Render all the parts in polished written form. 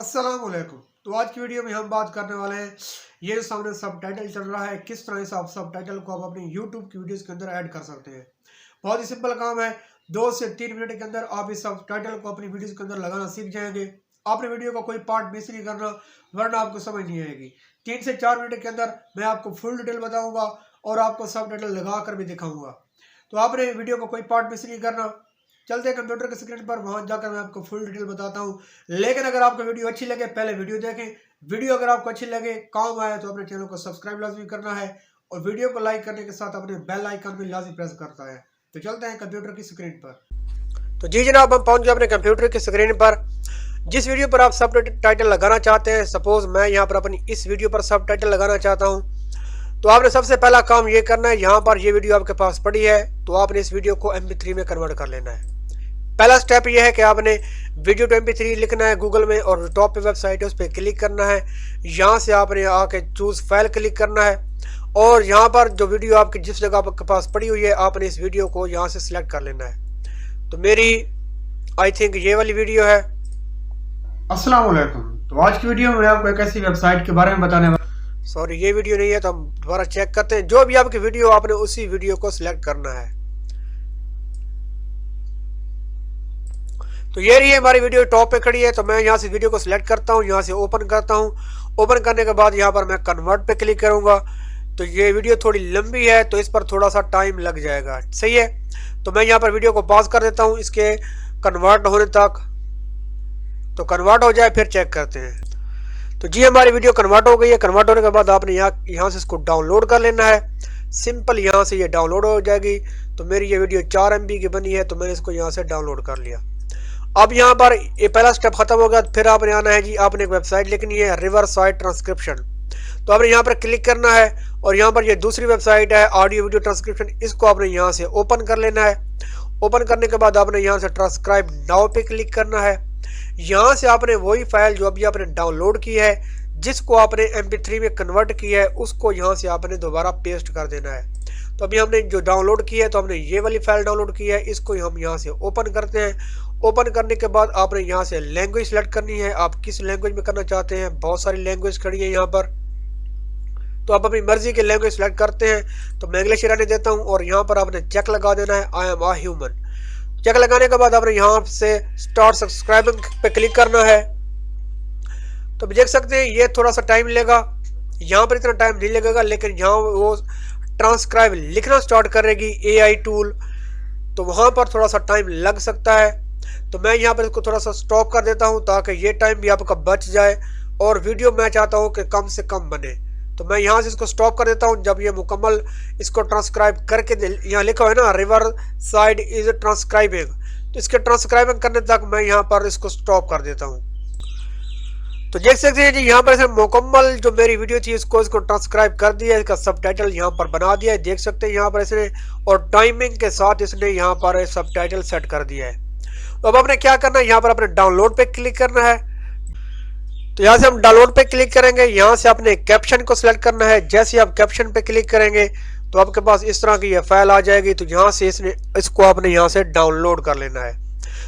अस्सलामुअलैकुम। तो आज की वीडियो में हम बात करने वाले हैं, ये जो सामने सब टाइटल चल रहा है, किस तरह से आप सब टाइटल को आप अपनी यूट्यूब की वीडियोस के अंदर ऐड कर सकते हैं। बहुत ही सिंपल काम है। 2 से 3 मिनट के अंदर आप इस सब टाइटल को अपनी वीडियोस के अंदर लगाना सीख जाएंगे। आपने वीडियो का कोई पार्ट मिस नहीं करना, वरना आपको समझ नहीं आएगी। 3 से 4 मिनट के अंदर मैं आपको फुल डिटेल बताऊंगा और आपको सब टाइटल लगा कर भी दिखाऊंगा। तो आपने वीडियो का कोई पार्ट मिस नहीं करना। चलते हैं कंप्यूटर के स्क्रीन पर, वहां जाकर मैं आपको फुल डिटेल बताता हूं। लेकिन अगर आपको वीडियो अच्छी लगे, पहले वीडियो देखें। वीडियो अगर आपको अच्छी लगे, काम आए, तो अपने चैनल को सब्सक्राइब लाजमी करना है और वीडियो को लाइक करने के साथ अपने बेल आइकन भी लाजमी प्रेस करता है। तो चलते हैं कंप्यूटर की स्क्रीन पर। तो जी जनाब, हम पहुंच गए अपने कंप्यूटर की स्क्रीन पर। जिस वीडियो पर आप सब टाइटल लगाना चाहते हैं, सपोज मैं यहाँ पर अपनी इस वीडियो पर सब टाइटल लगाना चाहता हूँ, तो आपने सबसे पहला काम ये करना है, यहाँ पर ये वीडियो आपके पास पड़ी है तो आपने इस वीडियो को MP3 में कन्वर्ट कर लेना है। पहला स्टेप ये है कि आपने वीडियो टू MP3 लिखना है गूगल में और टॉप पे वेबसाइट है उस पर क्लिक करना है। यहाँ से आपने आके चूज फाइल क्लिक करना है और यहाँ पर जो वीडियो आपकी जिस जगह आपके पास पड़ी हुई है, आपने इस वीडियो को यहाँ से सिलेक्ट कर लेना है। तो मेरी आई थिंक ये वाली वीडियो है। अस्सलाम वालेकुम। तो आज की वीडियो में आपको एक ऐसी वेबसाइट के बारे में बताने वाला, सॉरी ये वीडियो नहीं है, तो हम दोबारा चेक करते हैं। जो भी आपकी वीडियो, आपने उसी वीडियो को सिलेक्ट करना है। तो ये रही है हमारी वीडियो, टॉप पे खड़ी है। तो मैं यहाँ से वीडियो को सिलेक्ट करता हूँ, यहाँ से ओपन करता हूँ। ओपन करने के बाद यहाँ पर मैं कन्वर्ट पे क्लिक करूँगा। तो ये वीडियो थोड़ी लंबी है तो इस पर थोड़ा सा टाइम लग जाएगा, सही है। तो मैं यहाँ पर वीडियो को पॉज कर देता हूँ इसके कन्वर्ट होने तक। तो कन्वर्ट हो जाए फिर चेक करते हैं। तो जी हमारी वीडियो कन्वर्ट हो गई है। कन्वर्ट होने के बाद आपने यहाँ से इसको डाउनलोड कर लेना है। सिंपल यहाँ से ये डाउनलोड हो जाएगी। तो मेरी ये वीडियो 4 MB की बनी है, तो मैंने इसको यहाँ से डाउनलोड कर लिया। अब यहाँ पर ये पहला स्टेप खत्म हो गया। फिर आपने आना है जी, आपने एक वेबसाइट लिखनी है, रिवरसाइड ट्रांसक्रिप्शन। तो आपने यहाँ पर क्लिक करना है और यहाँ पर ये दूसरी वेबसाइट है, ऑडियो वीडियो ट्रांसक्रिप्शन। इसको आपने यहाँ से ओपन कर लेना है। ओपन करने के बाद आपने यहाँ से ट्रांसक्राइब नाउ पे क्लिक करना है। यहाँ से आपने वही फाइल जो अभी आपने डाउनलोड की है, जिसको आपने MP3 में कन्वर्ट किया है, उसको यहाँ से आपने दोबारा पेस्ट कर देना है। तो अभी हमने जो डाउनलोड की है, तो हमने ये वाली फाइल डाउनलोड की है, इसको हम यहाँ से ओपन करते हैं। ओपन करने के बाद आपने यहाँ से लैंग्वेज सेलेक्ट करनी है, आप किस लैंग्वेज में करना चाहते हैं। बहुत सारी लैंग्वेज खड़ी है यहाँ पर, तो आप अपनी मर्जी की लैंग्वेज सेलेक्ट करते हैं। तो मैं इंग्लिश रहने देता हूँ और यहाँ पर आपने चेक लगा देना है, I am a human. Check लगाने के बाद आपने यहाँ से स्टार्ट सब्सक्राइबिंग पे क्लिक करना है। तो देख सकते हैं ये थोड़ा सा टाइम लेगा, यहाँ पर इतना टाइम नहीं लगेगा, लेकिन यहाँ वो ट्रांसक्राइब लिखना स्टार्ट करेगी AI टूल, तो वहाँ पर थोड़ा सा टाइम लग सकता है। तो मैं यहाँ पर इसको थोड़ा सा स्टॉप कर देता हूँ ताकि ये टाइम भी आपका बच जाए और वीडियो मैं चाहता हूँ कि कम से कम बने। तो मैं यहाँ से इसको स्टॉप कर देता हूँ। जब ये मुकम्मल इसको ट्रांसक्राइब करके, यहाँ लिखा है ना रिवर साइड इज ट्रांसक्राइबिंग, तो इसके ट्रांसक्राइबिंग करने तक मैं यहाँ पर इसको स्टॉप कर देता हूँ। तो देख सकते हैं जी, यहाँ पर मुकम्मल जो मेरी वीडियो थी इसको ट्रांसक्राइब कर दिया, इसका सबटाइटल यहाँ पर बना दिया है। देख सकते हैं यहाँ पर इसने, और टाइमिंग के साथ इसने यहाँ पर सबटाइटल सेट कर दिया है। तो अब आपने क्या करना है, यहाँ पर अपने डाउनलोड पे क्लिक करना है। तो यहाँ से हम डाउनलोड पे क्लिक करेंगे। यहाँ से आपने कैप्शन को सिलेक्ट करना है। जैसे आप कैप्शन पे क्लिक करेंगे तो आपके पास इस तरह की ये फाइल आ जाएगी। तो यहाँ से इसको आपने यहाँ से डाउनलोड कर लेना है।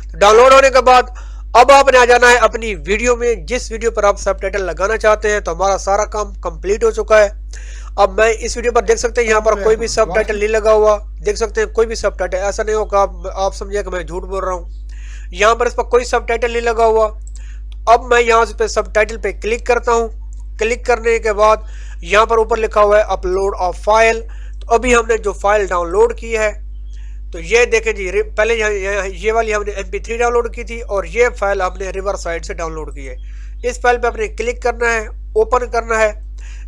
तो डाउनलोड होने के बाद अब आपने आ जाना है अपनी वीडियो में, जिस वीडियो पर आप सबटाइटल लगाना चाहते हैं। तो हमारा सारा काम कंप्लीट हो चुका है। अब मैं इस वीडियो पर देख सकते हैं यहाँ पर कोई भी सबटाइटल नहीं लगा हुआ। देख सकते हैं कोई भी सबटाइटल, ऐसा नहीं होगा आप समझिए कि मैं झूठ बोल रहा हूँ। यहाँ पर इस पर कोई सबटाइटल नहीं लगा हुआ। अब मैं यहाँ से सबटाइटल पे क्लिक करता हूँ। क्लिक करने के बाद यहाँ पर ऊपर लिखा हुआ है अपलोड ऑफ फाइल। तो अभी हमने जो फाइल डाउनलोड की है, तो ये देखें जी, पहले ये वाली हमने MP3 डाउनलोड की थी और ये फाइल हमने रिवर साइड से डाउनलोड की है। इस फाइल पे आपने क्लिक करना है, ओपन करना है।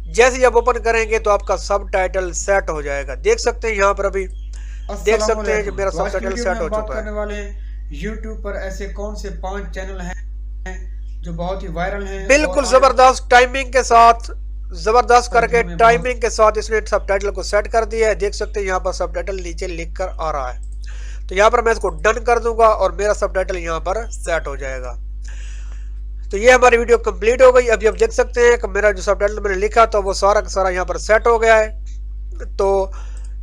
जैसे जब ओपन करेंगे तो आपका सबटाइटल सेट हो जाएगा। देख सकते हैं यहाँ पर अभी देख सकते हैं कि मेरा सबटाइटल सेट हो चुका है। YouTube पर ऐसे कौन से 5 चैनल हैं जो बहुत ही वायरल हैं, बिल्कुल जबरदस्त टाइमिंग के साथ, जबरदस्त करके टाइमिंग के साथ इसने सबटाइटल को सेट कर दिया है। देख सकते हैं यहाँ पर सबटाइटल नीचे लिख कर आ रहा है। तो यहाँ पर मैं इसको डन कर दूंगा और मेरा सबटाइटल यहाँ पर सेट हो जाएगा। तो ये हमारी वीडियो कंप्लीट हो गई। अभी आप देख सकते हैं कि मेरा जो सबटाइटल मैंने लिखा था वो सारा का सारा यहाँ पर सेट हो गया है। तो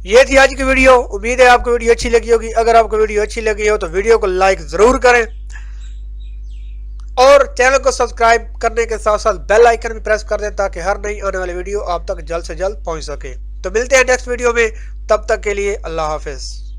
ये थी आज की वीडियो। उम्मीद है आपको वीडियो अच्छी लगी होगी। अगर आपको वीडियो अच्छी लगी हो तो वीडियो को लाइक जरूर करें। और चैनल को सब्सक्राइब करने के साथ साथ बेल आइकन भी प्रेस कर दें ताकि हर नई आने वाली वीडियो आप तक जल्द से जल्द पहुंच सके। तो मिलते हैं नेक्स्ट वीडियो में, तब तक के लिए अल्लाह हाफिज।